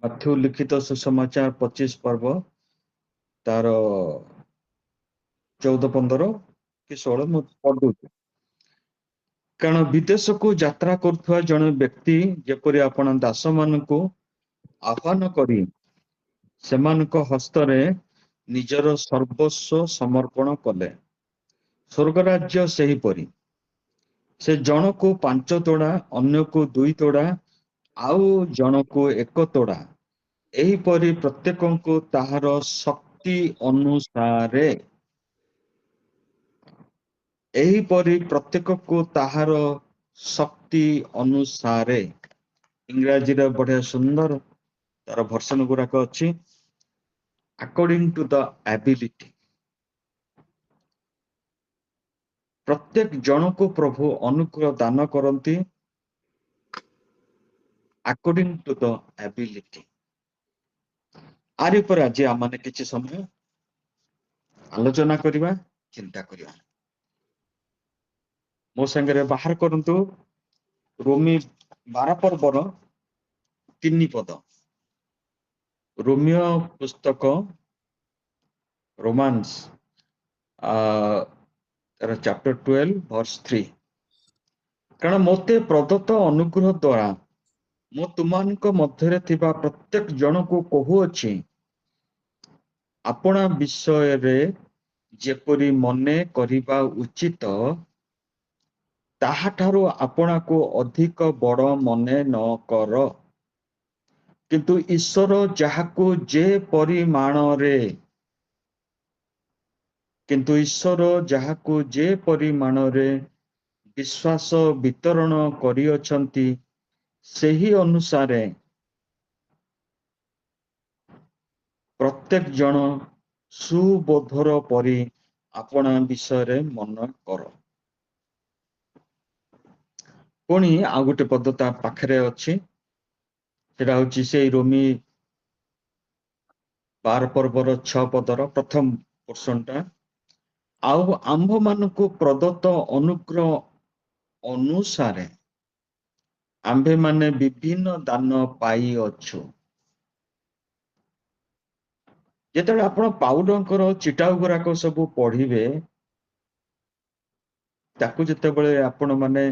Matthew ଲିଖିତ ସୁସମାଚାର 25 ପର୍ବ ତାର 14-15 କି 16 ମୁଁ ପଢୁଛି। କାରଣ ବିଦେଶକୁ ଯାତ୍ରା କରୁଥିବା ଜଣେ ବ୍ୟକ୍ତି ଯେପରି ଆପଣ ଦାସମାନଙ୍କୁ ଆହ୍ୱାନ କରି ସେମାନଙ୍କ ହସ୍ତରେ ନିଜର ସର୍ବସ୍ୱ ସମର୍ପଣ କଲେ, ସ୍ୱର୍ଗରାଜ୍ୟ ସେହିପରି। ସେ ଜଣକୁ 5 ତୋଡ଼ା, ଅନ୍ୟକୁ 2 ତୋଡ଼ା, ଆଉ ଜଣକୁ 1 ତୋଡ଼ା, ଏହିପରି ପ୍ରତ୍ୟେକଙ୍କୁ ତାହାର ଶକ୍ତି ଅନୁସାରେ ଇଂରାଜୀରେ ବଢିଆ ସୁନ୍ଦର ତାର ଭର୍ସନ ଗୁଡାକ ଅଛି। ଆକର୍ଡିଂ ଟୁ ଦ ଆବିଲିଟି, ପ୍ରତ୍ୟେକ ଜଣକୁ ପ୍ରଭୁ ଅନୁଗ୍ରହ ଦାନ କରନ୍ତି ଆକର୍ଡିଂ ଟୁ ଦ ଆବିଲିଟି। ଆରି ଉପରେ ଆଜି ଆମେ କିଛି ସମୟ ଆଲୋଚନା କରିବା, ଚିନ୍ତା କରିବା। ମୋ ସାଙ୍ଗରେ ବାହାର କରନ୍ତୁ ରୋମୀ 12 ପର୍ବର 3 ପଦ। ରୋମିଓ ପୁସ୍ତକ ରୋମାନ୍ସ ଚାପ୍ଟର 12 ଭର୍ସ 3। କାରଣ ମୋତେ ପ୍ରଦତ୍ତ ଅନୁଗ୍ରହ ଦ୍ୱାରା ମୁଁ ତୁମମାନଙ୍କ ମଧ୍ୟରେ ଥିବା ପ୍ରତ୍ୟେକ ଜଣକୁ କହୁଅଛି, ଆପଣା ବିଷୟରେ ଯେପରି ମନେ କରିବା ଉଚିତ, ତାହାଠାରୁ ଆପଣାକୁ ଅଧିକ ବଡ଼ ମନେ ନ କର। କିନ୍ତୁ ଈଶ୍ୱର ଯାହାକୁ ଯେ ପରିମାଣରେ ବିଶ୍ୱାସ ବିତରଣ କରିଅଛନ୍ତି, ସେହି ଅନୁସାରେ ପ୍ରତ୍ୟେକ ଜଣ ସୁବୋଧର ପରି ଆପଣା ବିଷୟରେ ମନେ କର। ପୁଣି ଆଉ ଗୋଟେ ପଦ ତା ପାଖରେ ଅଛି, ସେଟା ହଉଛି ସେଇ ରୋମୀ 12 ପର୍ବର 6 ପଦର ପ୍ରଥମ ପୋର୍ସନଟା। ଆଉ ଆମ୍ଭମାନଙ୍କୁ ପ୍ରଦତ୍ତ ଅନୁଗ୍ରହ ଅନୁସାରେ ଆମ୍ଭେମାନେ ବିଭିନ୍ନ ଦାନ ପାଇଅଛୁ। ଯେତେବେଳେ ଆପଣ ପାଉଲଙ୍କର ଚିଟାଉ ଗୁଡାକ ସବୁ ପଢିବେ, ତାକୁ ଯେତେବେଳେ ଆପଣ ମାନେ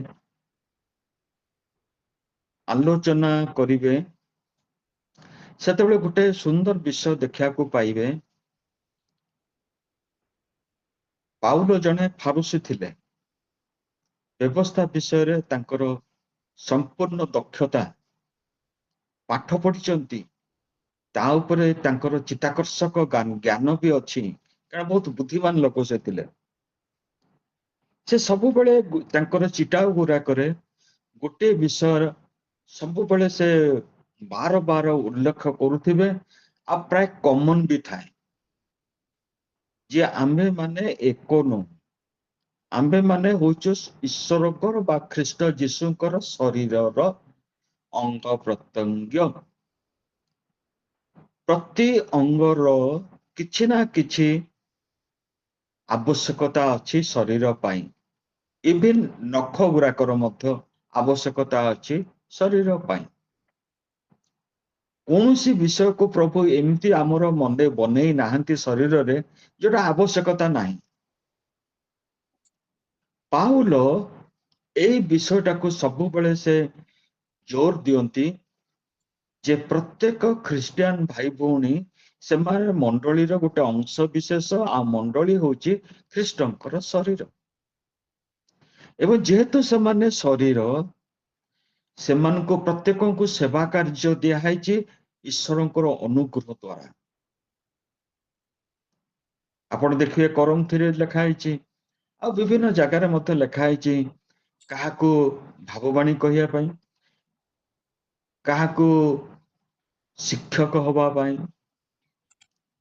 ଆଲୋଚନା କରିବେ, ସେତେବେଳେ ଗୋଟେ ସୁନ୍ଦର ବିଷୟ ଦେଖିବାକୁ ପାଇବେ। ପାଉଲ ଜଣେ ଫାରୁସୀ ଥିଲେ। ବ୍ୟବସ୍ଥା ବିଷୟରେ ତାଙ୍କର ସମ୍ପୂର୍ଣ୍ଣ ଦକ୍ଷତା, ପାଠ ପଢିଛନ୍ତି, ତା ଉପରେ ତାଙ୍କର ଚିତ୍ତାକର୍ଷକ ଜ୍ଞାନ ବି ଅଛି, କାରଣ ବହୁତ ବୁଦ୍ଧିମାନ ଲୋକ ସେ ଥିଲେ। ସେ ସବୁବେଳେ ତାଙ୍କର ଚିଟାଉ ଗୁଡାକରେ ଗୋଟେ ବିଷୟ ସବୁବେଳେ ସେ ବାର ଉଲ୍ଲେଖ କରୁଥିବେ, ଆଉ ପ୍ରାୟ କମନ ବି ଥାଏ ଯେ ଆମ୍ଭେ ମାନେ ଏକ ନୁହଁ, ଆମ୍ଭେ ମାନେ ହଉଛୁ ଈଶ୍ୱରଙ୍କର ବା ଖ୍ରୀଷ୍ଟ ଯୀଶୁଙ୍କର ଶରୀରର ଅଙ୍ଗ ପ୍ରତ୍ୟଙ୍ଗ। ପ୍ରତି ଅଙ୍ଗର କିଛି ନା କିଛି ଆବଶ୍ୟକତା ଅଛି ଶରୀର ପାଇଁ। ଇଭିନ ନଖ ଗୁଡାକର ମଧ୍ୟ ଆବଶ୍ୟକତା ଅଛି ଶରୀର ପାଇଁ। କୌଣସି ବିଷୟକୁ ପ୍ରଭୁ ଏମିତି ଆମର ମନେ ବନେଇ ନାହାନ୍ତି ଶରୀରରେ ଯୋଉଟା ଆବଶ୍ୟକତା ନାହିଁ। ପାଉଲ ଏଇ ବିଷୟଟାକୁ ସବୁବେଳେ ସେ ଜୋର ଦିଅନ୍ତି ଯେ ପ୍ରତ୍ୟେକ ଖ୍ରୀଷ୍ଟିଆନ ଭାଇ ଭଉଣୀ ସେମାନେ ମଣ୍ଡଳୀର ଗୋଟେ ଅଂଶ ବିଶେଷ, ଆଉ ମଣ୍ଡଳୀ ହଉଛି ଖ୍ରୀଷ୍ଟଙ୍କର ଶରୀର। ଏବଂ ଯେହେତୁ ସେମାନେ ଶରୀର, ସେମାନଙ୍କୁ ପ୍ରତ୍ୟେକଙ୍କୁ ସେବା କାର୍ଯ୍ୟ ଦିଆହେଇଛି ଈଶ୍ୱରଙ୍କର ଅନୁଗ୍ରହ ଦ୍ୱାରା। ଆପଣ ଦେଖିବେ କରନ୍ଥୀରେ ଲେଖା ହେଇଛି, ଆଉ ବିଭିନ୍ନ ଜାଗାରେ ମଧ୍ୟ ଲେଖା ହେଇଛି, କାହାକୁ ଭାବବାଣୀ କହିବା ପାଇଁ, କାହାକୁ ଶିକ୍ଷକ ହବା ପାଇଁ,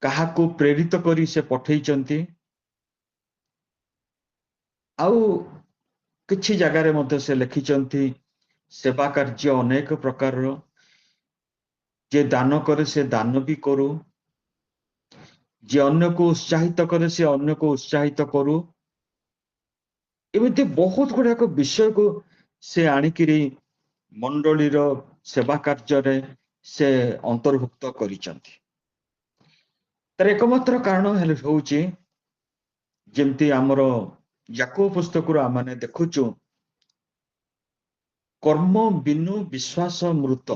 କାହାକୁ ପ୍ରେରିତ କରି ସେ ପଠେଇଛନ୍ତି। ଆଉ କିଛି ଜାଗାରେ ମଧ୍ୟ ସେ ଲେଖିଛନ୍ତି ସେବା କାର୍ଯ୍ୟ ଅନେକ ପ୍ରକାରର, ଯେ ଦାନ କରେ ସେ ଦାନ ବି କରୁ, ଯେ ଅନ୍ୟକୁ ଉତ୍ସାହିତ କରେ ସେ ଅନ୍ୟକୁ ଉତ୍ସାହିତ କରୁ। ଏମିତି ବହୁତ ଗୁଡାକ ବିଷୟକୁ ସେ ଆଣିକିରି ମଣ୍ଡଳୀର ସେବା କାର୍ଯ୍ୟରେ से अंतर्भुक्त करिसंती। तर एकमात्र कारण होउची जेमती हमरो याकूब पुस्तक रो आमाने देखुचु कर्म बिनु विश्वास मृत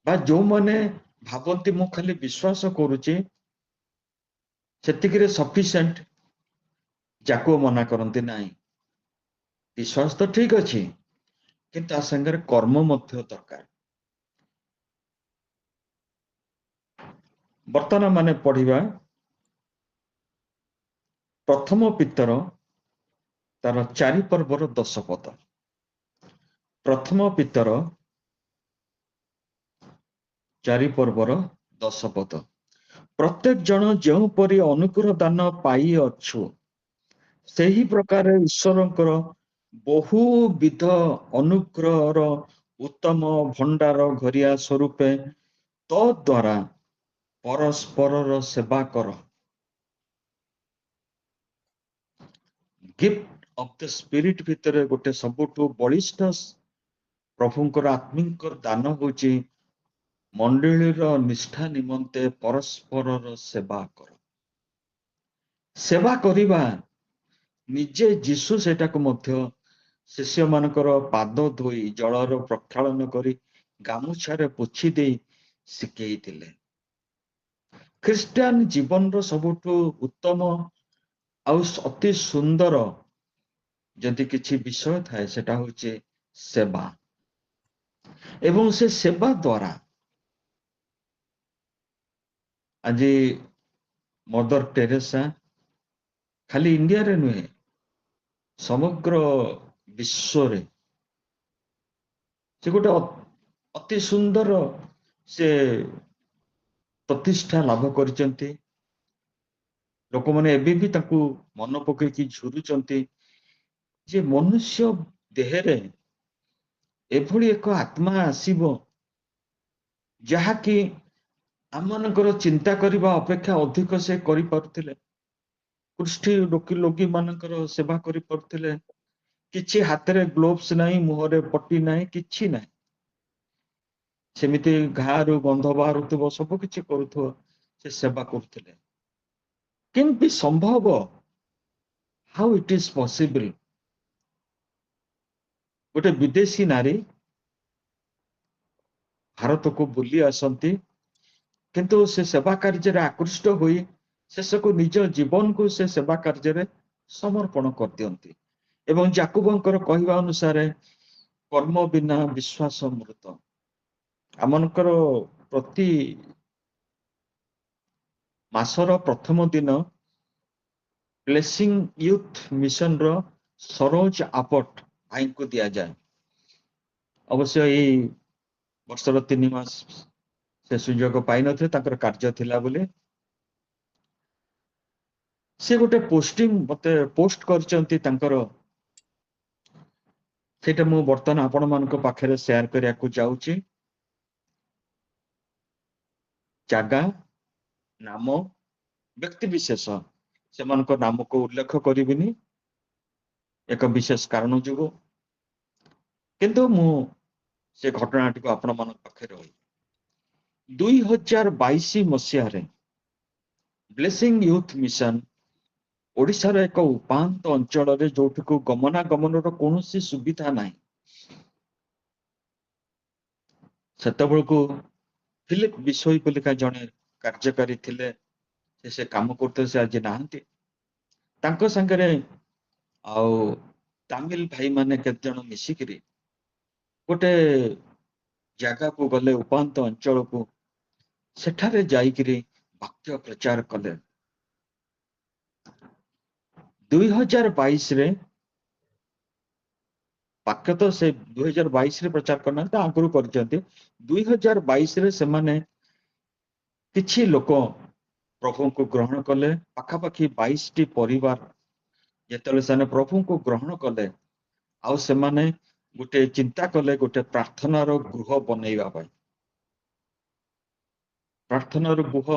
बा जो माने भाबंती मु खाली विश्वास करूची सेतिकिरे सफिशिएंट जाको मना करंती नाही। विश्वास तो ठीक अछि किंतु आ संगे कर्म मध्य दरकार। वर्तमान माने पढ़िबा प्रथम पितर तार 4 पर्वर 10 पद। प्रथम पितर 4 पर्वर 10 पद। प्रत्येक जन जो परि अनुग्रह दान पाई अछु ସେହି ପ୍ରକାର ଈଶ୍ୱରଙ୍କର ବହୁବିଧ ଅନୁଗ୍ରହର ଉତ୍ତମ ଭଣ୍ଡାର ଘରିଆ ସ୍ୱରୂପେ ତଦ୍ୱାରା ପରସ୍ପରର ସେବା କର। ଗିଫ୍ଟ ଅଫ ଦ ସ୍ପିରିଟ ଭିତରେ ଗୋଟେ ସବୁଠୁ ବଳିଷ୍ଠ ପ୍ରଭୁଙ୍କର ଆତ୍ମିକ ଦାନ ହଉଛି ମଣ୍ଡଳୀର ନିଷ୍ଠା ନିମନ୍ତେ ପରସ୍ପରର ସେବା କର। ସେବା କରିବା ନିଜେ ଯୀଶୁ ସେଟାକୁ ମଧ୍ୟ ଶିଷ୍ୟମାନଙ୍କର ପାଦ ଧୋଇ ଜଳର ପ୍ରକ୍ଷାଳନ କରି ଗାମୁଛାରେ ପୋଛି ଦେଇ ଶିଖେଇଥିଲେ। ଖ୍ରୀଷ୍ଟିଆନ ଜୀବନର ସବୁଠୁ ଉତ୍ତମ ଆଉ ଅତି ସୁନ୍ଦର ଯଦି କିଛି ବିଷୟ ଥାଏ ସେଟା ହଉଛି ସେବା। ଏବଂ ସେ ସେବା ଦ୍ୱାରା ଆଜି ମଦର ଟେରେସା ଖାଲି ଇଣ୍ଡିଆରେ ନୁହେଁ ସମଗ୍ର ବିଶ୍ୱରେ ସେ ଗୋଟେ ଅତି ସୁନ୍ଦର ସେ ପ୍ରତିଷ୍ଠା ଲାଭ କରିଛନ୍ତି। ଲୋକମାନେ ଏବେ ବି ତାକୁ ମନ ପକେଇକି ଝୁରୁଛନ୍ତି ଯେ ମନୁଷ୍ୟ ଦେହରେ ଏଭଳି ଏକ ଆତ୍ମା ଆସିବ ଯାହାକି ଆମମାନଙ୍କର ଚିନ୍ତା କରିବା ଅପେକ୍ଷା ଅଧିକ ସେ କରିପାରୁଥିଲେ। କୁଷ୍ଠି ରୋଗୀ ମାନଙ୍କର ସେବା କରିପାରୁଥିଲେ। କିଛି ହାତରେ ଗ୍ଲୋଭ୍ସ ନାହିଁ, ମୁହଁରେ ପଟି ନାହିଁ, କିଛି ନାହିଁ। ସେମିତି ଘାରୁ ଗନ୍ଧ ବାହାରୁଥିବ, ସବୁ କିଛି କରୁଥିବ, ସେ ସେବା କରୁଥିଲେ। କେମିତି ସମ୍ଭବ? ହାଉ ଇଟ୍ ଇଜ ପସିବଲ? ଗୋଟେ ବିଦେଶୀ ନାରୀ ଭାରତକୁ ବୁଲି ଆସନ୍ତି କିନ୍ତୁ ସେ ସେବା କାର୍ଯ୍ୟରେ ଆକୃଷ୍ଟ ହୋଇ ଶେଷକୁ ନିଜ ଜୀବନକୁ ସେ ସେବା କାର୍ଯ୍ୟରେ ସମର୍ପଣ କରିଦିଅନ୍ତି। ଏବଂ ଯାକୁବଙ୍କର କହିବା ଅନୁସାରେ କର୍ମ ବିନା ବିଶ୍ୱାସ ମୃତ। ଆମମାନଙ୍କର ପ୍ରତି ମାସର ପ୍ରଥମ ଦିନ ବ୍ଲେସିଂ ୟୁଥ ମିଶନର ସରୋଜ ଆପଟ ଭାଇଙ୍କୁ ଦିଆଯାଏ। ଅବଶ୍ୟ ଏଇ ବର୍ଷର 3 ମାସ ସେ ସୁଯୋଗ ପାଇନଥିଲେ, ତାଙ୍କର କାର୍ଯ୍ୟ ଥିଲା ବୋଲି। ସେ ଗୋଟେ ପୋଷ୍ଟିଂ ମତେ ପୋଷ୍ଟ କରିଛନ୍ତି ତାଙ୍କର, ସେଇଟା ମୁଁ ବର୍ତ୍ତମାନ ଆପଣମାନଙ୍କ ପାଖରେ ସେୟାର କରିବାକୁ ଯାଉଛି। ଜାଗା, ନାମ, ବ୍ୟକ୍ତି ବିଶେଷ ସେମାନଙ୍କ ନାମକୁ ଉଲ୍ଲେଖ କରିବିନି ଏକ ବିଶେଷ କାରଣ ଯୋଗୁଁ, କିନ୍ତୁ ମୁଁ ସେ ଘଟଣାଟିକୁ ଆପଣମାନଙ୍କ ପାଖରେ ରହିବି। 2022 ମସିହାରେ ବ୍ଲେସିଂ ୟୁଥ ମିଶନ ଓଡ଼ିଶାର ଏକ ଉପାନ୍ତ ଅଞ୍ଚଳରେ ଯୋଉଠିକୁ ଗମନାଗମନର କୌଣସି ସୁବିଧା ନାହିଁ, ସେତେବେଳକୁ ଫିଲିପ ବିଶୋଇ ବୋଲିକା ଜଣେ କାର୍ଯ୍ୟକାରୀ ଥିଲେ, ସେ କାମ କରୁଥିଲେ, ସେ ଆଜି ନାହାନ୍ତି। ତାଙ୍କ ସାଙ୍ଗରେ ଆଉ ତାମିଲ ଭାଇ ମାନେ କେତେ ଜଣ ମିଶିକିରି ଗୋଟେ ଜାଗାକୁ ଗଲେ, ଉପାନ୍ତ ଅଞ୍ଚଳକୁ, ସେଠାରେ ଯାଇକିରି ବାକ୍ୟ ପ୍ରଚାର କଲେ। 2022ରେ ବାକ୍ୟ ତ ସେ 2022ରେ ପ୍ରଚାର କରିନାହାନ୍ତି, ଆଗରୁ କରିଛନ୍ତି। 2022ରେ ସେମାନେ କିଛି ଲୋକ ପ୍ରଭୁଙ୍କୁ ଗ୍ରହଣ କଲେ। ପାଖାପାଖି 22ଟି ପରିବାର ଯେତେବେଳେ ସେମାନେ ପ୍ରଭୁଙ୍କୁ ଗ୍ରହଣ କଲେ, ଆଉ ସେମାନେ ଗୋଟେ ଚିନ୍ତା କଲେ ଗୋଟେ ପ୍ରାର୍ଥନାର ଗୃହ ବନେଇବା ପାଇଁ। ପ୍ରାର୍ଥନାର ଗୃହ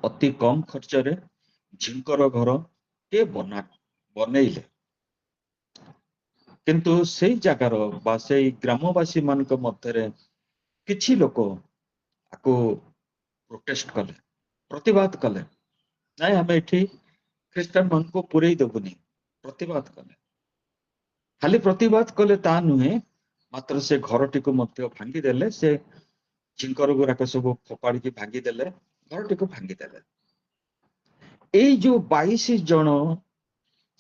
ଅତି କମ ଖର୍ଚ୍ଚରେ ଝିଙ୍କର ଘର ଟେ ବନେଇଲେ। किंतु सेई जगार बा सेई ग्रामवासी मानक मध्यरे किछि लोक आको प्रोटेस्ट कले, प्रतिवाद कले, नाइ आमे एठी ख्रिस्टान मान को पुरई देबुनी, प्रतिवाद कले। खाली प्रतिवाद कले ता नुहे, मात्र से घरटी को मध्य भांगी देले, से जिंकर गुराक सब फोपाड़ी की भांगी देले, घरटी को भांगी देले। एई जो 22 जन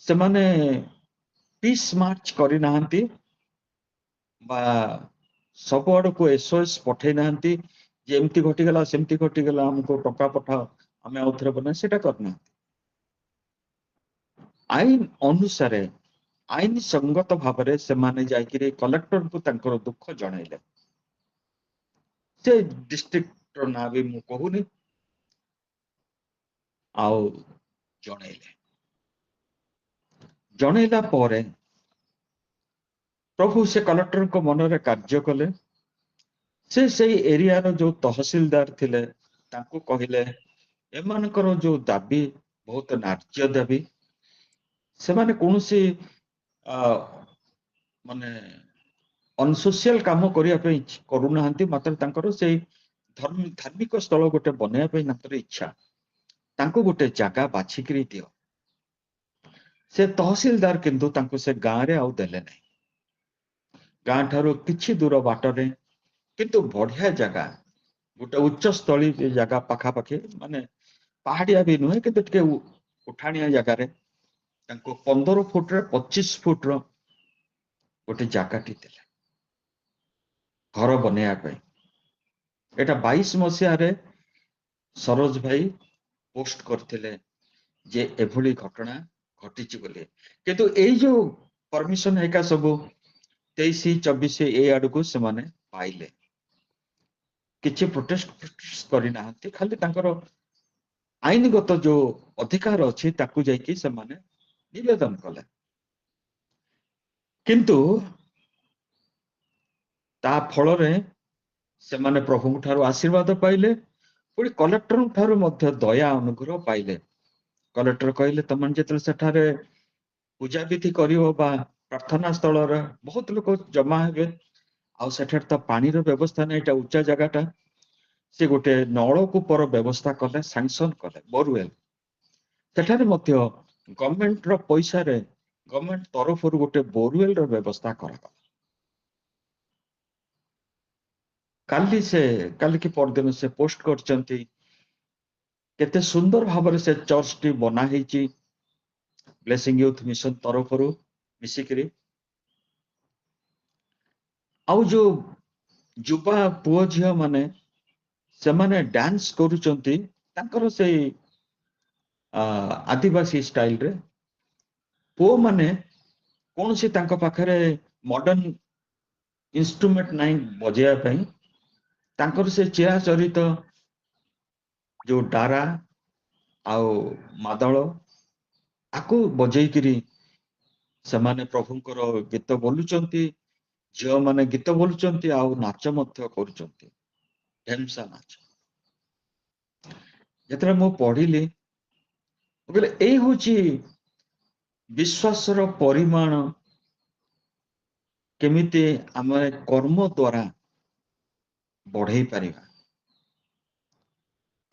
से माने पीस मार्च करी नाहंती बा सब आड़ को एसओएस पठे नाहंती, जे एमती घटिगला सेमती घटिगला हमको टका पठाओ आमे आउथरे बना, सेटा करना। आईन अनुसारे आईन संगत भावरे से माने जाइकिरे कलेक्टर को तांकर दुख जणाइले। से डिस्ट्रिक्ट रो ना भी मु कहूनी आउ जणाइले। जणाइला परे प्रभु से कलेक्टर को मनरे कार्य कले। से एरिया रो जो तहसीलदार थिले तांको कहिले एमानकर जो दाबी बहुत नार्य दाबी, से माने कोनोसी माने अनसोशियल काम करिया पे करू नाहंती, मात्र तांकर से धार्मिक स्थल गोटे बनया पे मात्र इच्छा, तांको गोटे जागा बाछिकरी दियो। से तहसीलदार किंतु तांको से गां रे आउ देले नै, गां ठारो किछि दूर बाटरे किंतु बढ़िया जगह गोटे उच्च स्थली जगह पाखा पाखी, माने पहाड़िया भी नुहे किंतु टिके उठाणिया जगह रे तांको 15 फुट रे 25 फुट रो गोटे जगहटी देले घर बनया पे। एटा 22 मसिया रे सरोज भाई पोस्ट करथिले जे एभली घटना घटिछि बोले, किंतु एई जो परमिशन एका सब 23 24 ए आड़ को से माने पाइले, किछि प्रोटेस्ट करि नाहंती, खाली तांकर आईनगत जो अधिकार अछि ताकू जाइकी से माने निवेदन कले। किंतु ता फल रे से माने प्रभु ठारो आशीर्वाद पाइले, पुणी कलेक्टर ठारो मध्य दया अनुग्रह पाइले। कलेक्टर कहले तमन जेतले सेठारे पूजा विधि करिवो बा प्रार्थना स्थल रे बहुत लोक जमा हेबे, आ सेठार तो पानी रो व्यवस्था नै, एटा उच्चा जगाटा, से गोटे नलकूपर व्यवस्था कले, सैंक्शन कले बोरवेल। सेठारे मध्य गवर्नमेंट रो पैसा रे गवर्नमेंट तरफ गोटे बोरवेल रो व्यवस्था करा। काली की परदिन से पोस्ट करचंती केते सुंदर भाव से चर्च टी बना हेची ब्लेसिंग यूथ मिशन तरफ मिसिकरी। आउ जो युवा पुओ झियो माने से माने डांस करूचंती तांकर से आदिवासी स्टाइल रे। पुओ माने कौन से तांको पाखरे मॉडर्न इंस्ट्रूमेंट नाइ बजेया पई, तांकर से चिरा चरित जो डारा आउ मादल आकु बजेइकिरी से माने प्रभुंकर गीत बोलुचंती, झियो माने गीत बोलुचंती आउ नाच मध्य करूचंती, ढेमसा नाच। जेतरा मु पढ़िली बोले एई होची विश्वासर परिमाण केमिति आमे कर्म द्वारा बढ़ई पारिबा।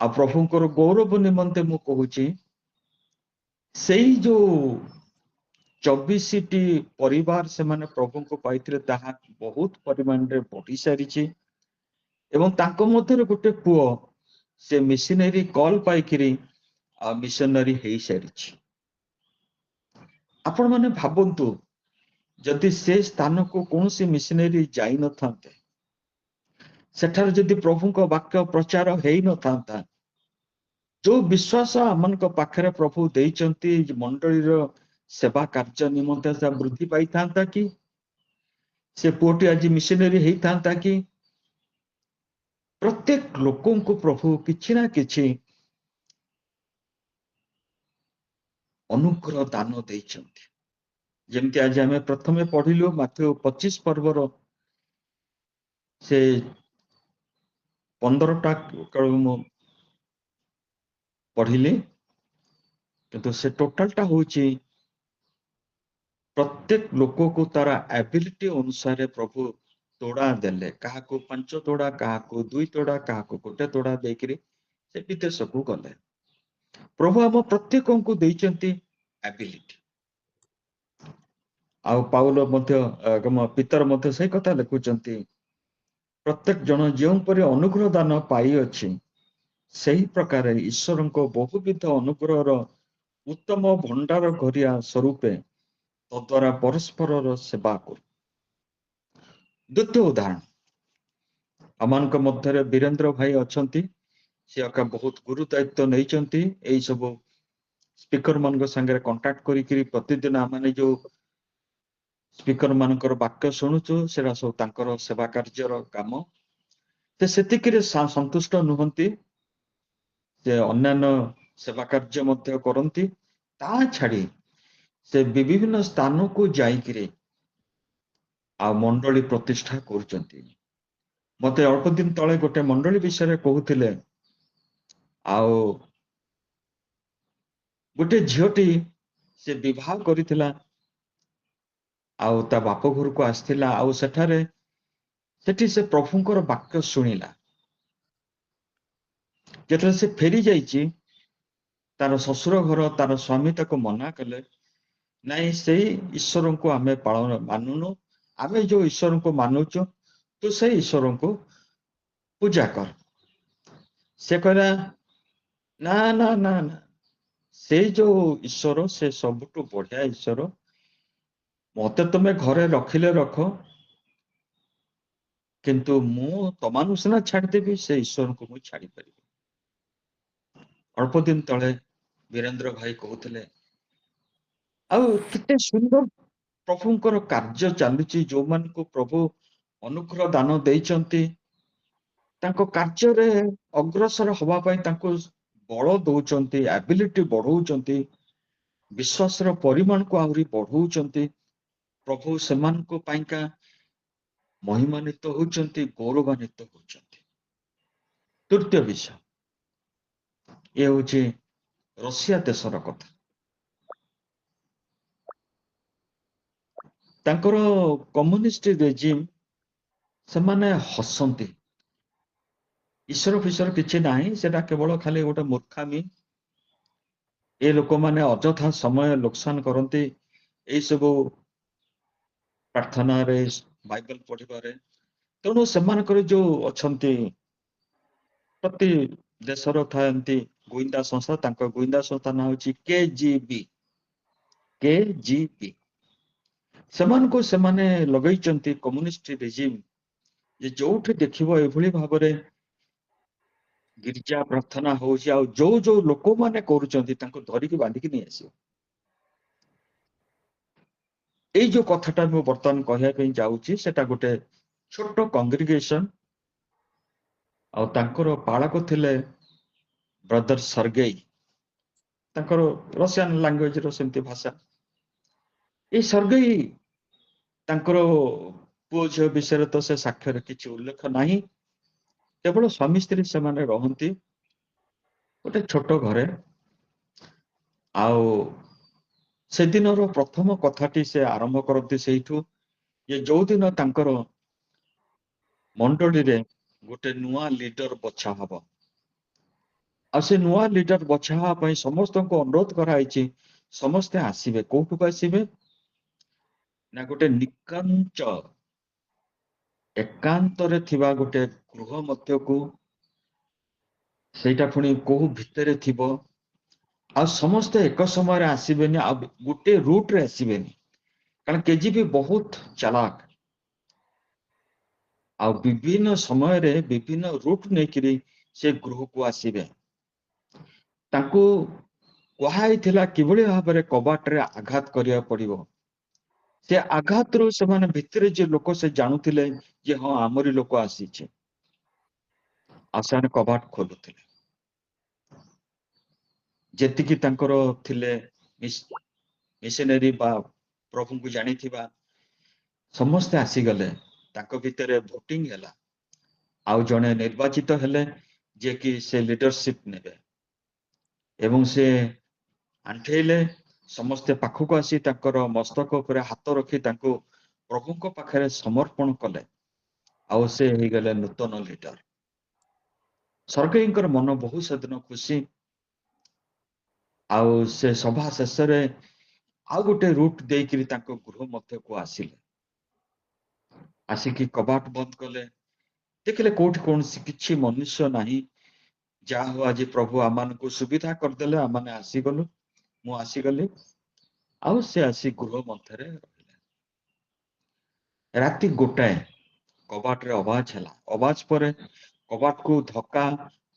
आ प्रभुंकर गौरव निमंते मु कहूची सेई जो 24 टी परिवार से माने प्रभु को पाइथिले ताहा बहुत परिमाण रे बढ़ी सारिछि, एवं तांको मध्यरे गोटे पुओ से मिशनरी कॉल पाइकिरी आ मिशनरी हेई सारिछि। आपण माने भाबंतु जदि से स्थान को कौन सी मिशनरी जाई न थांते, सेठार जदि प्रभु को वाक्य प्रचार हेई न थांता, जो विश्वास आमन को पाखरे प्रभु देइचंती मंडली रो सेवा कार्य निमंते से वृद्धि पाई थांता कि से पुओटी आज मिशनरी हेई थांता कि। प्रत्येक लोकों को प्रभु किछि ना किछि अनुग्रह दान देइचंती। जेमति आज हमें प्रथमे पढ़िलु माथ्यू 25 पर्वर से 15टा मु पढ़िली, किंतु से टोटलटा होची प्रत्येक लोक को तार एबिलिटी अनुसार प्रभु तोड़ा देले, क्या 5 तोड़ा, क्या 2 तोड़ा, क्या 1 तोड़ा देकर से विदेश को गले। प्रभु आम प्रत्येक को देइचंती एबिलिटी। आउ पाउल पितर मध्य से कथा लिखुचंती, प्रत्येक जन जो पर अनुग्रह दान पाई अछि सही प्रकार ईश्वर को बहुविध अनुग्रह उत्तम भंडार करिया स्वरूपे तद्वारा परस्पर सेवा कर। द्वितीय उदाहरण अमान मध्य वीरेंद्र भाई अच्छा सी अका बहुत गुरु दायित्व नहीं सब स्पीकर मान संगे कंटाक्ट करी प्रतिदिन आम जो स्पीकर मानकर वाक्य शुणुचु से सब सेवा कार्यर काम से संतुष्ट नुहति से अन्यान्य सेवा कार्य करती छाड़ी से विभिन्न स्थान को जाइकिरे आ मंडली प्रतिष्ठा कर। मते अल्प दिन तले गोटे मंडली विषय कहते आओ गोटे झीटी से विवाह करिथिला आउ ता बाप घर को आसथिला आउ सेठारे सेठी से प्रभुंकर वाक्य शुणिला जेतले से फेरी जाइची तार ससुर घर तार स्वामी ताको मना कले नहीं से ईश्वर को आमे पालन मानुनु आमे जो ईश्वर को मानुचो तो से ईश्वर को पूजा कर। से कहला ना ना ना ना से जो ईश्वर से सबुठु बढ़िया ईश्वर मते तुमे घरे रखिले रख किंतु मु तमानु सिना छाड़देवी से ईश्वर को मु छाड़ी पारि। अल्प दिन तले वीरेंद्र भाई कहते आते सुंदर प्रभुंकर कार्य चलुची जो मान को प्रभु अनुग्रह दान देइचंती तांको कार्य रे अग्रसर हवा पाई तांको बल दौचंती एबिलिटी बढ़ाउचंती विश्वास रो परिमाण को आहुरी बढ़ाउचंती प्रभु सेमान को पाइका महिमान्वित होचंती गौरवान्वित होचंती। तृतीय विषय ये होची रशिया देशर कथा। तांकर कम्युनिस्ट रेजिम से माने हसंती ईश्वर फिश्वर किछि नाही सेटा केवल खाली गोटे मूर्खामी ए लोक माने अजथा समय लोकसान करती यही सब प्रार्थना रे बाइबल पढ़िबारे तेणु से जो अछंती प्रति देशर थांती गोइंदा संस्था तांको गोइंदा संस्था ना होची केजीबी सेमान को सेमाने लगैचंती कम्युनिस्ट रेजिम जे जोठे देखिबो एभली भाबरे गिरिजा प्रार्थना होची आ जो जो लोक माने करूचंती तांको धरिकी बांधिकी नहीं आसी एई जो कथाटा मु वर्तमान कहया पे जाउची सेटा गोटे छोटो कांग्रेगेशन आ तांकर पालक थिले ब्रदर सर्गेई तांकर रशियन लैंग्वेज रो सेमती भाषा ए सर्गेई तांकर पुओ झियो विषय तो से साक्षर किछि उल्लेख नाही केवल स्वामी स्त्री से माने रहंती गोटे छोटो घरे आउ से दिन प्रथम कथाटी से आरंभ करती से ये जो दिन तांकर मंडली रे गोटे नुआ लीडर बछा हबो आ से नुआ लीडर बछा हवा पई समस्त को अनुरोध कराइछि समस्ते आसीबे कोठु आसीबे ना गोटे निकांच एकांत रे थिबा गोटे गृह मध्य को सेटा पुणी कोहु भितरे थिबो आ समस्त एक समय आसीबेनी आ गोटे रूट रे आसीबेनी कारण केजीबी बहुत चालाक आ विभिन्न समय रे विभिन्न रूट नेकिरी से गृह को आसीबे तांको कहाई थिला किबळे भाबरे कबाट रे आघात करिया पड़िबो से आघात रो समान भितरे जे लोक से जानुथिले जे हां आमरी लोक आसीचे आसान कबाट खोलुथिले जेतिकी तांकर थिले मिशनरी बा प्रभु को जानिथिबा समस्त आसी गले तांको भितरे वोटिंग हैला आउ जने निर्वाचित हेले जे कि से लीडरशिप नेबे एवं से आंठेले ସମସ୍ତେ ପାଖକୁ ଆସି ତାଙ୍କର ମସ୍ତକ ଉପରେ ହାତ ରଖି ତାଙ୍କୁ ପ୍ରଭୁଙ୍କ ପାଖରେ ସମର୍ପଣ କଲେ ଆଉ ସେ ହେଇଗଲେ ନୂତନ ଲିଡର। ସ୍ୱର୍ଗୀୟଙ୍କର ମନ ବହୁ ସେଦିନ ଖୁସି। ଆଉ ସେ ସଭା ଶେଷରେ ଆଉ ଗୋଟେ ରୁଟ୍ ଦେଇକିରି ତାଙ୍କ ଗୃହ ମଧ୍ୟକୁ ଆସିଲେ। ଆସିକି କବାଟ ବନ୍ଦ କଲେ, ଦେଖିଲେ କୋଉଠି କୌଣସି କିଛି ମନୁଷ୍ୟ ନାହିଁ। ଯାହା ହଉ ଆଜି ପ୍ରଭୁ ଆମମାନଙ୍କୁ ସୁବିଧା କରିଦେଲେ, ଆମମାନେ ଆସିଗଲୁ, ମୁଁ ଆସିଗଲି। ଆଉ ସେ ଆସି ଗୃହ ମଧ୍ୟରେ ରହିଲେ। ରାତି 1ଟାଏ କବାଟରେ ଆୱାଜ ହେଲା। ଆୱାଜ ପରେ କବାଟକୁ ଧକ୍କା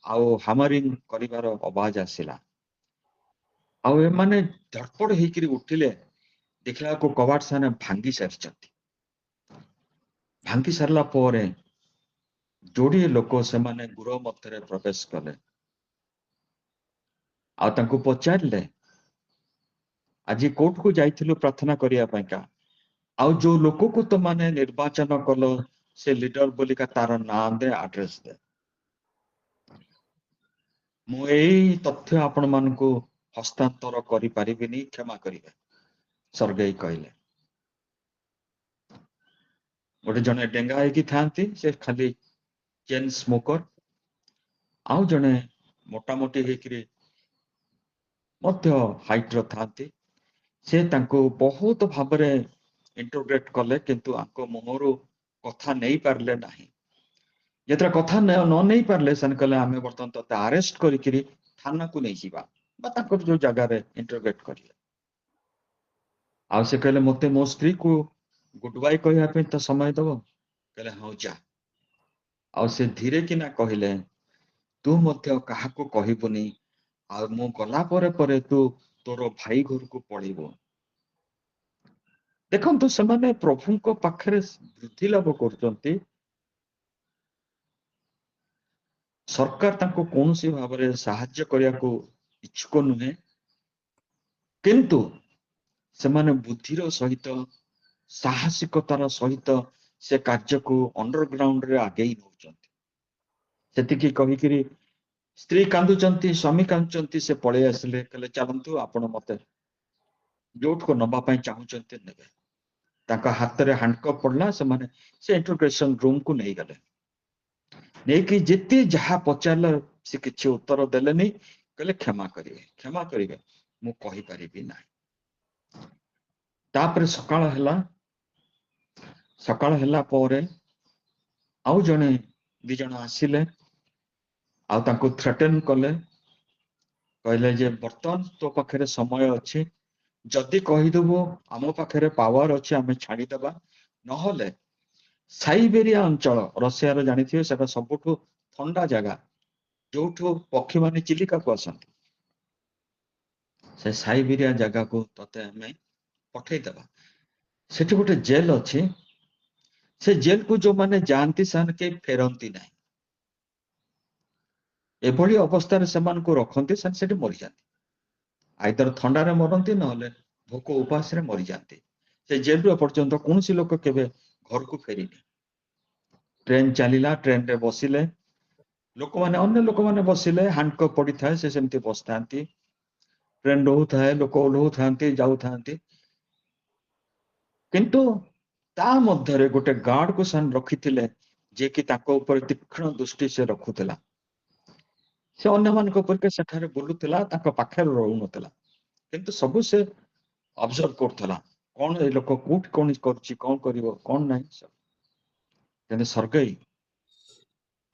ଆଉ ହାମରିଂ କରିବାର ଆୱାଜ ଆସିଲା। ଆଉ ଏମାନେ ଧଡ଼ପଡ଼ ହେଇକିରି ଉଠିଲେ, ଦେଖିଲା ବେଳକୁ କବାଟ ସେମାନେ ଭାଙ୍ଗି ସାରିଛନ୍ତି। ଭାଙ୍ଗି ସାରିଲା ପରେ ଯୋଡ଼ିଏ ଲୋକ ସେମାନେ ଗୃହ ମଧ୍ୟରେ ପ୍ରବେଶ କଲେ ଆଉ ତାଙ୍କୁ ପଚାରିଲେ, ଆଜି କୋଉଠକୁ ଯାଇଥିଲୁ ପ୍ରାର୍ଥନା କରିବା ପାଇଁକା? ଆଉ ଯୋଉ ଲୋକକୁ ତମାନେ ନିର୍ବାଚନ କଲ ସେ ଲିଡର ବୋଲିକା ତାର ନାଁ ଦେ, ଆଡ୍ରେସ ଦେ। ମୁଁ ଏଇ ତଥ୍ୟ ଆପଣ ମାନଙ୍କୁ ହସ୍ତାନ୍ତର କରିପାରିବିନି, କ୍ଷମା କରିବେ, ସ୍ୱର୍ଗେଇ କହିଲେ। ଗୋଟେ ଜଣେ ଡେଙ୍ଗା ହେଇକି ଥାନ୍ତି, ସେ ଖାଲି ଚେନ୍ ସ୍ମୋକର। ଆଉ ଜଣେ ମୋଟାମୋଟି ହେଇକିରି ମଧ୍ୟ ହାଇଟ ର ଥାନ୍ତି। ସେ ତାଙ୍କୁ ବହୁତ ଭାବରେ ଇଣ୍ଟରଗ୍ରେଟ କଲେ, କିନ୍ତୁ ଆଙ୍କ ମୁହଁରୁ କଥା ନେଇ ପାରିଲେ ନାହିଁ। ଯେତେବେଳେ କଥା ନ ନେଇ ପାରିଲେ, ସେମାନେ କହିଲେ ଆମେ ବର୍ତ୍ତମାନ ତତେ ଆରେଷ୍ଟ କରିକିରି ଥାନାକୁ ନେଇଯିବା, ବା ତାଙ୍କର ଯୋଉ ଜାଗାରେ ଇଣ୍ଟରଗ୍ରେଟ କରିଲେ। ଆଉ ସେ କହିଲେ ମତେ ମୋ ସ୍ତ୍ରୀକୁ ଗୁଡ ବାଇ କହିବା ପାଇଁ ତ ସମୟ ଦବ? କହିଲେ ହଁ ଯା। ଆଉ ସେ ଧୀରେ କିନା କହିଲେ, ତୁ ମଧ୍ୟ କାହାକୁ କହିବୁନି, ଆଉ ମୁଁ ଗଲା ପରେ ପରେ ତୁ ତୋର ଭାଇ ଘରକୁ ପଳେଇବୁ। ଦେଖନ୍ତୁ ସେମାନେ ପ୍ରଭୁଙ୍କ ପାଖରେ ବୃଦ୍ଧି ଲାଭ କରୁଛନ୍ତି। ସରକାର ତାଙ୍କୁ କୌଣସି ଭାବରେ ସାହାଯ୍ୟ କରିବାକୁ ଇଚ୍ଛୁକ ନୁହେଁ, କିନ୍ତୁ ସେମାନେ ବୁଦ୍ଧିର ସହିତ ସାହସିକତାର ସହିତ ସେ କାର୍ଯ୍ୟକୁ ଅଣ୍ଡରଗ୍ରାଉଣ୍ଡରେ ଆଗେଇ ନଉଛନ୍ତି। ସେତିକି କହିକିରି ସ୍ତ୍ରୀ କାନ୍ଦୁଛନ୍ତି, ସ୍ୱାମୀ କାନ୍ଦୁଛନ୍ତି, ସେ ପଳେଇ ଆସିଲେ। କହିଲେ ଚାଲନ୍ତୁ, ଆପଣ ମତେ ଯୋଉଠୁ ନବା ପାଇଁ ଚାହୁଁଛନ୍ତି ନେବେ। ତାଙ୍କ ହାତରେ ହ୍ୟାଣ୍ଡକପ୍ ପଡିଲା, ସେମାନେ ସେ ଇଣ୍ଟରଗ୍ରେସନ ରୁମକୁ ନେଇଗଲେ। ନେଇକି ଯେତେ ଯାହା ପଚାରିଲେ ସେ କିଛି ଉତ୍ତର ଦେଲେନି। କହିଲେ କ୍ଷମା କରିବେ, କ୍ଷମା କରିବେ, ମୁଁ କହିପାରିବି ନାହିଁ। ତାପରେ ସକାଳ ହେଲା। ସକାଳ ହେଲା ପରେ ଆଉ ଜଣେ ଦି ଜଣ ଆସିଲେ ଆଉ ତାଙ୍କୁ ଥ୍ରେଟେନ କଲେ। କହିଲେ ଯେ ବର୍ତ୍ତମାନ ତୋ ପାଖରେ ସମୟ ଅଛି, ଯଦି କହିଦେବୁ ଆମ ପାଖରେ ପାୱାର ଅଛି ଆମେ ଛାଡିଦେବା, ନହେଲେ ସାଇବେରିଆ ଅଞ୍ଚଳ, ରଷିଆର ଜାଣିଥିବେ ସେଟା ସବୁଠୁ ଥଣ୍ଡା ଜାଗା, ଯୋଉଠୁ ପକ୍ଷୀମାନେ ଚିଲିକାକୁ ଆସନ୍ତି, ସେ ସାଇବେରିଆ ଜାଗାକୁ ତତେ ଆମେ ପଠେଇଦେବା। ସେଠି ଗୋଟେ ଜେଲ ଅଛି, ସେ ଜେଲକୁ ଯୋଉମାନେ ଯାଆନ୍ତି ସେମାନେ କେହି ଫେରନ୍ତି ନାହିଁ। ଏଭଳି ଅବସ୍ଥାରେ ସେମାନଙ୍କୁ ରଖନ୍ତି, ସେମାନେ ସେଠି ମରିଯାନ୍ତି। ଆଇଦର ଥଣ୍ଡାରେ ମରନ୍ତି, ନହେଲେ ଭୋକ ଉପାସରେ ମରିଯାନ୍ତି। ସେ ଜେଲରୁ ଏପର୍ଯ୍ୟନ୍ତ କୌଣସି ଲୋକ କେବେ ଘରକୁ ଫେରିନି। ଟ୍ରେନ ଚାଲିଲା, ଟ୍ରେନରେ ବସିଲେ ଲୋକମାନେ, ଅନ୍ୟ ଲୋକମାନେ ବସିଲେ, ହ୍ୟାଣ୍ଡକପ୍ ପଡିଥାଏ, ସେ ସେମିତି ବସିଥାନ୍ତି। ଟ୍ରେନ ରହୁଥାଏ, ଲୋକ ଓହ୍ଲଉଥାନ୍ତି, ଯାଉଥାନ୍ତି। କିନ୍ତୁ ତା ମଧ୍ୟରେ ଗୋଟେ ଗାର୍ଡକୁ ସେମାନେ ରଖିଥିଲେ, ଯିଏକି ତାଙ୍କ ଉପରେ ତୀକ୍ଷ୍ଣ ଦୃଷ୍ଟି ସେ ରଖୁଥିଲା। ସେ ଅନ୍ୟମାନଙ୍କ ପରିକା ସେଠାରେ ବୁଲୁଥିଲା, ତାଙ୍କ ପାଖରେ ରହୁନଥିଲା, କିନ୍ତୁ ସବୁ ସେ ଅବଜର୍ଭ କରୁଥିଲା, କଣ ଏ ଲୋକ କୋଉଠି କଣ କରୁଛି, କଣ କରିବ, କଣ ନାହିଁ। କିନ୍ତୁ ସ୍ୱର୍ଗେଇ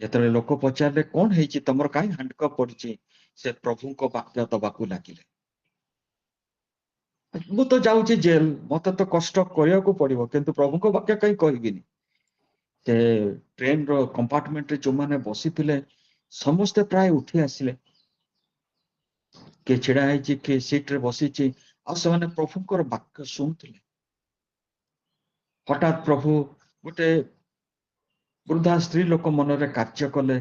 ଯେତେବେଳେ ଲୋକ ପଚାରିଲେ କଣ ହେଇଛି ତମର, କାହିଁ ହ୍ୟାଣ୍ଡକପ୍ ପଡିଛି, ସେ ପ୍ରଭୁଙ୍କ ବାକ୍ୟ ଦବାକୁ ଲାଗିଲେ। ମୁଁ ତ ଯାଉଛି ଜେଲ, ମତେ ତ କଷ୍ଟ କରିବାକୁ ପଡିବ, କିନ୍ତୁ ପ୍ରଭୁଙ୍କ ବାକ୍ୟ କାହିଁ କହିବିନି। ସେ ଟ୍ରେନର କମ୍ପାର୍ଟମେଣ୍ଟରେ ଯୋଉମାନେ ବସିଥିଲେ ସମସ୍ତେ ପ୍ରାୟ ଉଠି ଆସିଲେ। କିଏ ଛିଡା ହେଇଛି, କିଏ ସିଟରେ ବସିଛି, ଆଉ ସେମାନେ ପ୍ରଭୁଙ୍କର ବାକ୍ୟ ଶୁଣୁଥିଲେ। ହଠାତ୍ ପ୍ରଭୁ ଗୋଟେ ବୃଦ୍ଧା ସ୍ତ୍ରୀ ଲୋକ ମନରେ କାର୍ଯ୍ୟ କଲେ।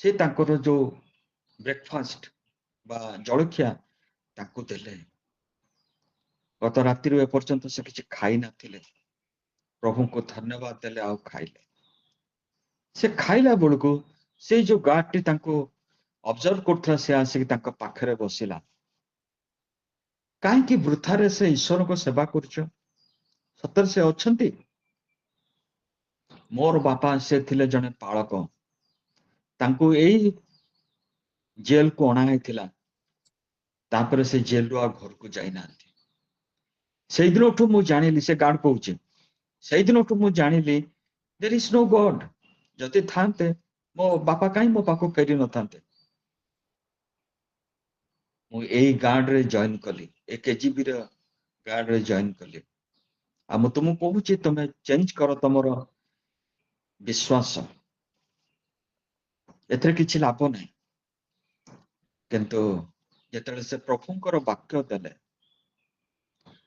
ସେ ତାଙ୍କର ଯୋଉ ବ୍ରେକଫାଷ୍ଟ ବା ଜଳଖିଆ ତାଙ୍କୁ ଦେଲେ। ଗତ ରାତିରୁ ଏପର୍ଯ୍ୟନ୍ତ ସେ କିଛି ଖାଇ ନଥିଲେ, ପ୍ରଭୁଙ୍କୁ ଧନ୍ୟବାଦ ଦେଲେ ଆଉ ଖାଇଲେ। ସେ ଖାଇଲା ବେଳକୁ ସେଇ ଯୋଉ ଗାର୍ଡଟି ତାଙ୍କୁ ଅବଜର୍ଭ କରୁଥିଲା, ସେ ଆସିକି ତାଙ୍କ ପାଖରେ ବସିଲା। କାହିଁକି ବୃଥାରେ ସେ ଈଶ୍ୱରଙ୍କ ସେବା କରୁଛ? ସତରେ ସେ ଅଛନ୍ତି? ମୋର ବାପା ସେ ଥିଲେ ଜଣେ ପାଳକ, ତାଙ୍କୁ ଏଇ ଜେଲକୁ ଅଣା ହେଇଥିଲା, ତାପରେ ସେ ଜେଲରୁ ଆଉ ଘରକୁ ଯାଇନାହାନ୍ତି। ସେଇଦିନଠୁ ମୁଁ ଜାଣିଲି, ସେ ଗାର୍ଡ କହୁଛି, ସେଇଦିନଠୁ ମୁଁ ଜାଣିଲି there is no God। ଯଦି ଥାନ୍ତେ ମୋ ବାପା କାହିଁ ମୋ ପାଖକୁ ଫେରି ନଥାନ୍ତେ। ମୁଁ ଏଇ ଗାର୍ଡରେ ଜଏନ କଲି, ଏ କେଜିବି ର ଗାର୍ଡରେ ଜଏନ କଲି। ଆଉ ମୁଁ ତୁମକୁ କହୁଛି, ତମେ ଚେଞ୍ଜ କର ତମର ବିଶ୍ୱାସ, ଏଥିରେ କିଛି ଲାଭ ନାହିଁ। କିନ୍ତୁ ଯେତେବେଳେ ସେ ପ୍ରଭୁଙ୍କର ବାକ୍ୟ ଦେଲେ,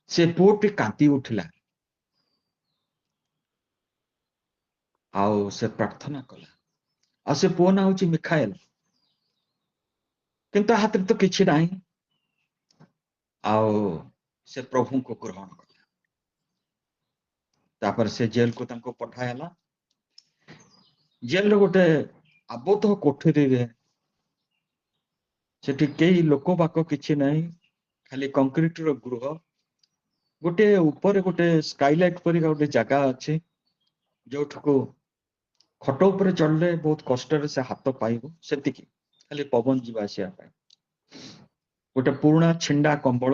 ସେ ପୁଅଟି କାନ୍ଦି ଉଠିଲା, ଆଉ ସେ ପ୍ରାର୍ଥନା କଲା। ଆଉ ସେ ପୁଅ ନାଁ ହଉଛି ମିଖାଏଲ। କିନ୍ତୁ ତା ହାତରେ ତ କିଛି ନାହିଁ, ଆଉ ସେ ପ୍ରଭୁଙ୍କୁ ଗ୍ରହଣ କଲା। ତାପରେ ସେ ଜେଲକୁ ତାଙ୍କୁ ପଠା ହେଲା। ଜେଲର ଗୋଟେ ଆବଦ୍ଧ କୋଠରୀରେ, ସେଠି କେହି ଲୋକ ବାକ କିଛି ନାହିଁ, ଖାଲି କଂକ୍ରିଟର ଗୃହ। ଗୋଟେ ଉପରେ ଗୋଟେ ସ୍କାଇଲାଇଟ ପରିକା ଗୋଟେ ଜାଗା ଅଛି, ଯୋଉଠକୁ ଖଟ ଉପରେ ଚଢିଲେ ବହୁତ କଷ୍ଟରେ ସେ ହାତ ପାଇବ, ସେତିକି ଖାଲି ପବନ ଯିବା ଆସିବା ପାଇଁ। ଗୋଟେ ପୁରୁଣା ଛିଣ୍ଡା କମ୍ବଳ,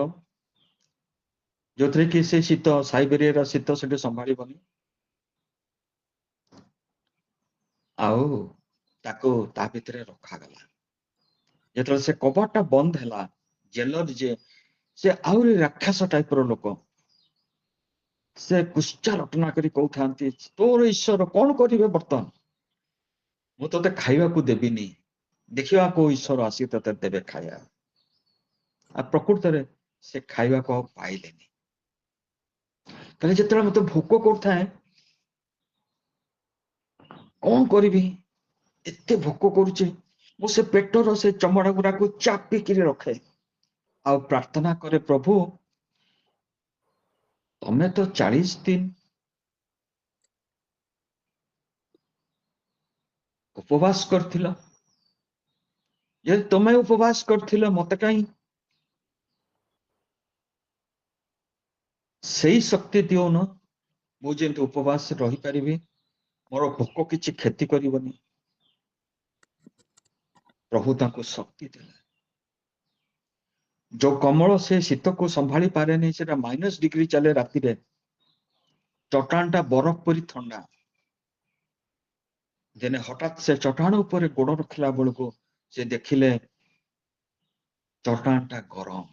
ଯୋଉଥିରେ କି ସେ ଶୀତ, ସାଇବେରିଆର ଶୀତ ସେଠି ସମ୍ଭାଳିବନି। ଆଉ ତାକୁ ତା ଭିତରେ ରଖାଗଲା। ଯେତେବେଳେ ସେ କବାଟଟା ବନ୍ଦ ହେଲା, ଜେଲର ଯେ ସେ ଆହୁରି ରାକ୍ଷସ ଟାଇପର ଲୋକ, ସେ କୁଶ୍ଚା ରଟନା କରି କହୁଥାନ୍ତି, ତୋର ଈଶ୍ୱର କଣ କରିବେ ବର୍ତ୍ତମାନ? ମୁଁ ତତେ ଖାଇବାକୁ ଦେବିନି, ଦେଖିବା କୋଉ ଈଶ୍ୱର ଆସି ତତେ ଦେବେ ଖାଇବା। ଆଉ ପ୍ରକୃତରେ ସେ ଖାଇବାକୁ ଆଉ ପାଇଲେନି। ତାହେଲେ ଯେତେବେଳେ ମତେ ଭୋକ କରୁଥାଏ, କଣ କରିବି, ଏତେ ଭୋକ କରୁଛି, ମୁଁ ସେ ପେଟର ସେ ଚମଡ଼ା ଗୁଡାକୁ ଚାପିକିରି ରଖେ, ଆଉ ପ୍ରାର୍ଥନା କରେ, ପ୍ରଭୁ ତମେ ତ 40 ଦିନ ଉପବାସ କରିଥିଲ, ଯଦି ତମେ ଉପବାସ କରିଥିଲ, ମତେ କାହିଁ ସେଇ ଶକ୍ତି ଦିଅନ, ମୁଁ ଯେମିତି ଉପବାସ ରହିପାରିବି, ମୋର ଭୋକ କିଛି କ୍ଷତି କରିବନି। ପ୍ରଭୁ ତାଙ୍କୁ ଶକ୍ତି ଦେଲେ। ଯୋଉ କମଳ ସେ ଶୀତକୁ ସମ୍ଭାଳି ପାରେନି, ସେଟା -ଡିଗ୍ରୀ ଚାଲେ ରାତିରେ, ଚଟାଣଟା ବରଫ ପରି ଥଣ୍ଡା। ଦିନେ ହଠାତ୍ ସେ ଚଟାଣ ଉପରେ ଗୋଡ ରଖିଲା ବେଳକୁ ସେ ଦେଖିଲେ ଚଟାଣଟା ଗରମ,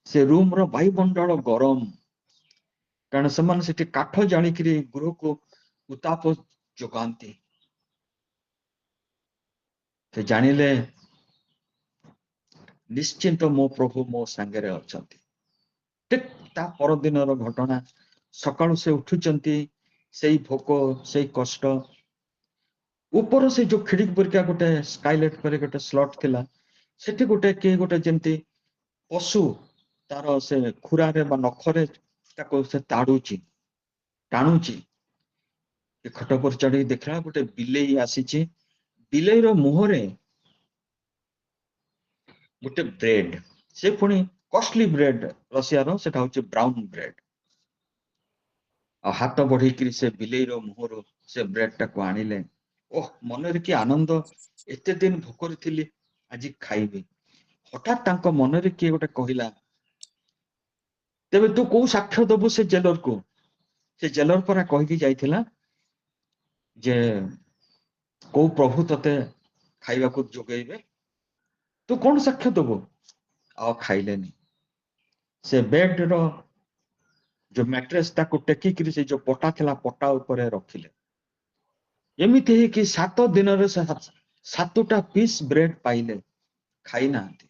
ସେ ରୁମର ବାୟୁମଣ୍ଡଳ ଗରମ, କାରଣ ସେମାନେ ସେଠି କାଠ ଜାଳିକିରି ଗୃହକୁ ଉତ୍ତାପ ଯୋଗାନ୍ତି। ସେ ଜାଣିଲେ ନିଶ୍ଚିନ୍ତ ମୋ ପ୍ରଭୁ ମୋ ସାଙ୍ଗରେ ଅଛନ୍ତି। ଠିକ୍ ତା ପରଦିନର ଘଟଣା, ସକାଳୁ ସେ ଉଠୁଛନ୍ତି, ସେଇ ଭୋକ, ସେଇ କଷ୍ଟ। ଉପର ସେ ଯୋଉ ଖିଡିକି ପରିକା ଗୋଟେ ସ୍କାଇଲାଇଟ ପରେ ଗୋଟେ ସ୍ଲଟ ଥିଲା, ସେଠି କିଏ ଗୋଟେ ଯେମିତି ପଶୁ ତାର ସେ ଖୁରାରେ ବା ନଖରେ ତାକୁ ସେ ଟାଣୁଛି। ଏ ଖଟ ଉପରେ ଚଢିକି ଦେଖିଲା, ଗୋଟେ ବିଲେଇ ଆସିଛି। ବିଲେଇର ମୁହଁରେ ଗୋଟେ ବ୍ରେଡ, ସେ ପୁଣି କଷ୍ଟଲି ବ୍ରେଡ, ରଷିଆର, ସେଟା ହଉଛି ବ୍ରାଉନ ବ୍ରେଡ। ଆଉ ହାତ ବଢେଇକିରି ସେ ବିଲେଇର ମୁହଁରୁ ସେ ବ୍ରେଡ ଟାକୁ ଆଣିଲେ। ଓହ, ମନରେ କି ଆନନ୍ଦ, ଏତେ ଦିନ ଭୋକରେ ଥିଲି, ଆଜି ଖାଇବି। ହଠାତ୍ ତାଙ୍କ ମନରେ କିଏ ଗୋଟେ କହିଲା, ତେବେ ତୁ କୋଉ ସାକ୍ଷ୍ୟ ଦବୁ ସେ ଜେଲରକୁ? ସେ ଜେଲର ପରା କହିକି ଯାଇଥିଲା ଯେ କୋଉ ପ୍ରଭୁ ତତେ ଖାଇବାକୁ ଯୋଗେଇବେ, ତୁ କଣ ସାକ୍ଷ୍ୟ ଦବୁ? ଆଉ ଖାଇଲେନି। ସେ ବେଡର ଯୋଉ ମ୍ୟାଟ୍ରେସ ତାକୁ ଟେକିକିରି ସେ ଯୋଉ ପଟା ଥିଲା, ପଟା ଉପରେ ରଖିଲେ। ଏମିତି ହେଇକି 7 ଦିନରେ ସେ 7ଟା ପିସ୍ ବ୍ରେଡ ପାଇଲେ, ଖାଇନାହାନ୍ତି।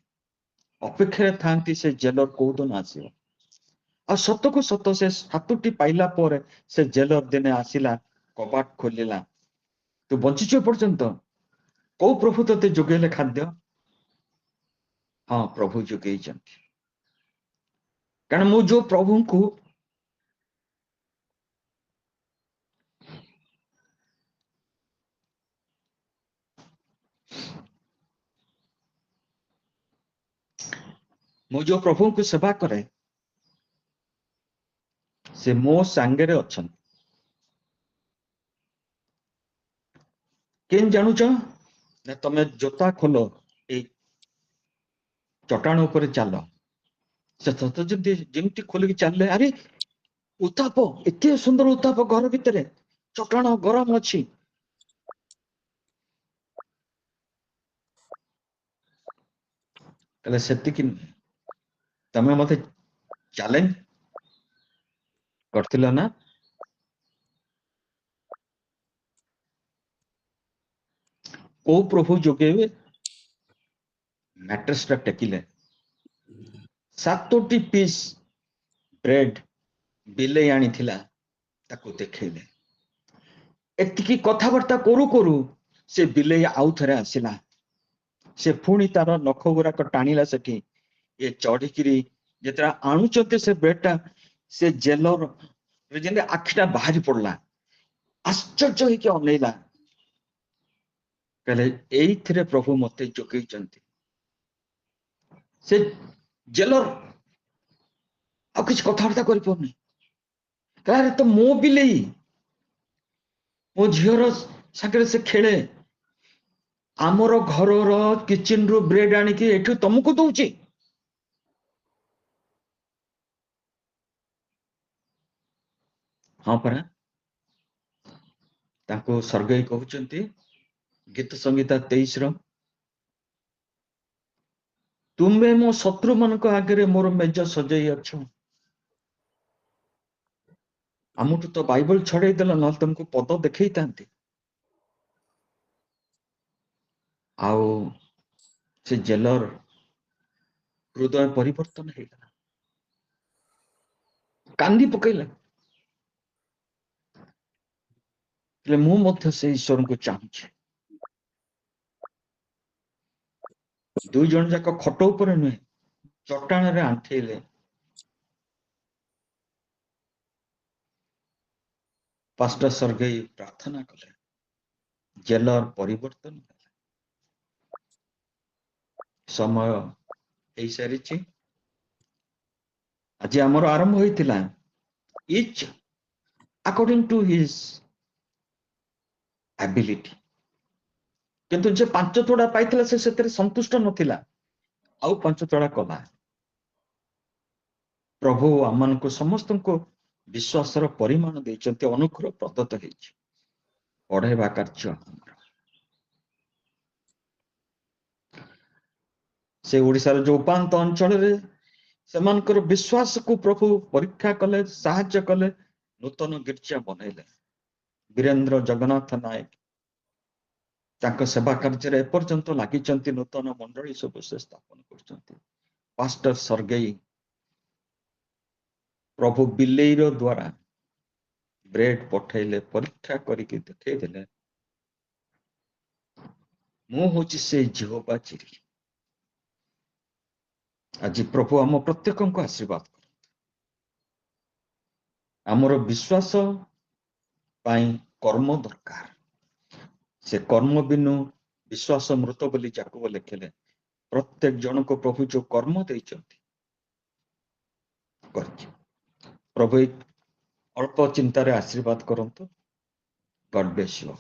ଅପେକ୍ଷାରେ ଥାନ୍ତି ସେ ଜେଲର କୋଉ ଦିନ ଆସିବ। ଆଉ ସତକୁ ସତ ସେ 7ଟି ପାଇଲା ପରେ ସେ ଜେଲର ଦିନେ ଆସିଲା, କବାଟ ଖୋଲିଲା। ତୁ ବଞ୍ଚିଛୁ ପର୍ଯ୍ୟନ୍ତ, କୋଉ ପ୍ରଭୁ ତତେ ଯୋଗେଇଲେ ଖାଦ୍ୟ? ହଁ, ପ୍ରଭୁ ଯୋଗେଇଛନ୍ତି। କାରଣ ମୁଁ ଯୋଉ ପ୍ରଭୁଙ୍କୁ ମୁଁ ଯୋଉ ପ୍ରଭୁଙ୍କୁ ସେବା କରେ ସେ ମୋ ସାଙ୍ଗରେ ଅଛନ୍ତି। କେନ୍ ଜାଣୁଛ ନା ତମେ ଜୋତା ଖୋଲ ଏଇ ଚଟାଣ ଉପରେ ଚାଲ, ସେ ସତ ଯେମିତି ଖୋଲିକି ଚାଲିଲେ, ଆରେ ଉତ୍ତାପ, ଏତେ ସୁନ୍ଦର ଉତ୍ତାପ ଘର ଭିତରେ, ଚଟାଣ ଗରମ ଅଛି। କହିଲେ ସେତିକି ତମେ ମତେ ଚ୍ୟାଲେଞ୍ଜ କରିଥିଲ ନା? କୋଉ ପ୍ରଭୁ ଯୋଗେଇବେ? ମ୍ୟାଟ୍ରେସଟା ଟେକିଲେ, 7ଟି ପିସ୍ ବ୍ରେଡ ବିଲେଇ ଆଣିଥିଲା ତାକୁ ଦେଖେଇଲେ। ଏତିକି କଥାବାର୍ତ୍ତା କରୁ କରୁ ସେ ବିଲେଇ ଆଉ ଥରେ ଆସିଲା। ସେ ପୁଣି ତାର ନଖ ଗୁଡାକ ଟାଣିଲା ସେଠି। ଏ ଚଢିକିରି ଯେତେବେଳେ ଆଣୁଛନ୍ତି ସେ ବ୍ରେଡଟା, ସେ ଜେଲର ଯେମିତି ଆଖିଟା ବାହାରି ପଡିଲା, ଆଶ୍ଚର୍ଯ୍ୟ ହେଇକି ଅନେଇଲା। କହିଲେ ଏଇଥିରେ ପ୍ରଭୁ ମତେ ଯୋଗେଇଛନ୍ତି। ସେ ଜେଲର ଆଉ କିଛି କଥାବାର୍ତ୍ତା କରିପାରୁନି। କହିଲା ତ ମୋ ବିଲେଇ, ମୋ ଝିଅର ସାଙ୍ଗରେ ସେ ଖେଳେ, ଆମର ଘରର କିଚେନରୁ ବ୍ରେଡ ଆଣିକି ଏଠୁ ତମକୁ ଦଉଛି। ହଁ ପରା, ତାଙ୍କୁ ସ୍ୱର୍ଗେଇ କହୁଛନ୍ତି ଗୀତ ସଂହିତା 23ର, ତୁମେ ମୋ ଶତ୍ରୁ ମାନଙ୍କ ଆଗରେ ମୋର ମେଜ ସଜେଇ ଅଛ। ଆମଠୁ ତ ବାଇବଲ ଛଡେଇ ଦେଲ, ନହେଲେ ତମକୁ ପଦ ଦେଖେଇଥାନ୍ତି। ଆଉ ସେ ଜେଲର ହୃଦୟ ପରିବର୍ତ୍ତନ ହେଇଗଲା, କାନ୍ଦି ପକେଇଲା। ହେଲେ ମୁଁ ମଧ୍ୟ ସେ ଈଶ୍ୱରଙ୍କୁ ଚାହୁଁଛି। ଦୁଇ ଜଣ ଯାକ ଖଟ ଉପରେ ନୁହେଁ, ଚଟାଣରେ ଆଣ୍ଠେଇଲେ। ପାଷ୍ଟର ସ୍ୱର୍ଗେଇ ପ୍ରାର୍ଥନା କଲେ, ଜେଲର ପରିବର୍ତ୍ତନ ହେଲା। ସମୟ ହେଇସାରିଛି। ଆଜି ଆମର ଆରମ୍ଭ ହୋଇଥିଲା each according to his ability. କିନ୍ତୁ ଯେ 5 ତୋଡ଼ା ପାଇଥିଲା ସେ ସେଥିରେ ସନ୍ତୁଷ୍ଟ ନଥିଲା, ଆଉ 5 ତୋଡ଼ା କଲା। ପ୍ରଭୁ ଆମମାନଙ୍କୁ ସମସ୍ତଙ୍କୁ ବିଶ୍ୱାସର ପରିମାଣ ଦେଇଛନ୍ତି, ଅନୁଗ୍ରହ ପ୍ରଦତ୍ତ ହେଇଛି। ପଢେଇବା କାର୍ଯ୍ୟ ସେ ଓଡ଼ିଶାର ଯୋଉ ଉପାନ୍ତ ଅଞ୍ଚଳରେ ସେମାନଙ୍କର ବିଶ୍ୱାସକୁ ପ୍ରଭୁ ପରୀକ୍ଷା କଲେ, ସାହାଯ୍ୟ କଲେ, ନୂତନ ଗିର୍ଜା ବନେଇଲେ। ବୀରେନ୍ଦ୍ର ଜଗନ୍ନାଥ ନାୟକ ତାଙ୍କ ସେବା କାର୍ଯ୍ୟରେ ଏପର୍ଯ୍ୟନ୍ତ ଲାଗିଛନ୍ତି, ନୂତନ ମଣ୍ଡଳୀ ସବୁ ସେ ସ୍ଥାପନ କରୁଛନ୍ତି। ପାଷ୍ଟର ସ୍ୱର୍ଗେଇ ପ୍ରଭୁ ବିଲେଇର ଦ୍ୱାରା ବ୍ରେଡ ପଠେଇଲେ, ପରୀକ୍ଷା କରିକି ଦେଖେଇଦେଲେ ମୁଁ ହଉଛି ସେ ଜେହୋବା ଜିରି। ଆଜି ପ୍ରଭୁ ଆମ ପ୍ରତ୍ୟେକଙ୍କୁ ଆଶୀର୍ବାଦ କରନ୍ତୁ। ଆମର ବିଶ୍ୱାସ ପାଇଁ କର୍ମ ଦରକାର। ସେ କର୍ମ ବିନୁ ବିଶ୍ୱାସ ମୃତ ବୋଲି ଯାକୋବ ଲେଖିଲେ। ପ୍ରତ୍ୟେକ ଜଣକୁ ପ୍ରଭୁ ଯୋଉ କର୍ମ ଦେଇଛନ୍ତି କରିଛି। ପ୍ରଭୁ ଅଳ୍ପ ଚିନ୍ତାରେ ଆଶୀର୍ବାଦ କରନ୍ତୁ। ଗଡ୍ ବ୍ଲେସ୍ ୟୁ।